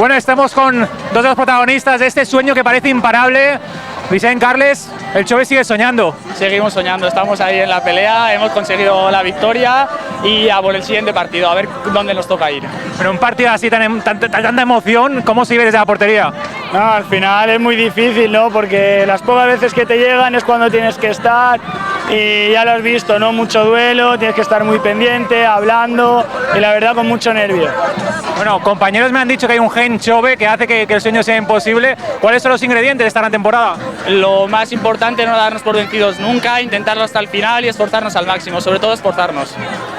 Bueno, estamos con dos de los protagonistas de este sueño que parece imparable. Vicent, Carles, el Chove sigue soñando. Seguimos soñando, estamos ahí en la pelea, hemos conseguido la victoria y a por el siguiente partido, a ver dónde nos toca ir. Pero un partido así, tanta emoción, ¿cómo se vive desde la portería? No, al final es muy difícil, ¿no? Porque las pocas veces que te llegan es cuando tienes que estar y ya lo has visto, ¿no? Mucho duelo, tienes que estar muy pendiente, hablando y la verdad con mucho nervio. Bueno, compañeros me han dicho que hay un gen Chove que hace que el sueño sea imposible. ¿Cuáles son los ingredientes de esta gran temporada? Lo más importante, no darnos por vencidos nunca, intentarlo hasta el final y esforzarnos al máximo, sobre todo esforzarnos.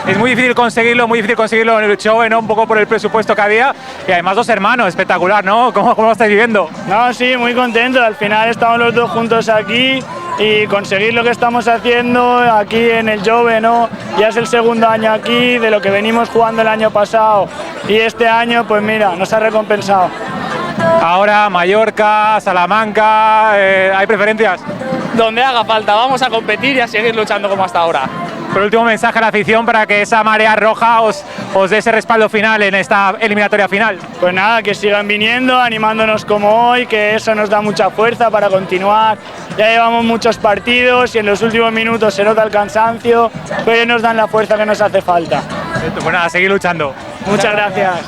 Es muy difícil conseguirlo en el Chove, ¿no? Un poco por el presupuesto que había y además dos hermanos, espectacular, ¿no? ¿Cómo lo estáis viviendo? No, sí, muy contento, al final estamos los dos juntos aquí y conseguir lo que estamos haciendo aquí en el Jove, ¿no? Ya es el segundo año aquí, de lo que venimos jugando el año pasado y este año, pues mira, nos ha recompensado. Ahora Mallorca, Salamanca, ¿hay preferencias? Donde haga falta, vamos a competir y a seguir luchando como hasta ahora. Por último, mensaje a la afición para que esa marea roja os dé ese respaldo final en esta eliminatoria final. Pues nada, que sigan viniendo, animándonos como hoy, que eso nos da mucha fuerza para continuar. Ya llevamos muchos partidos y en los últimos minutos se nota el cansancio, pero nos dan la fuerza que nos hace falta. Pues nada, seguir luchando. Muchas gracias.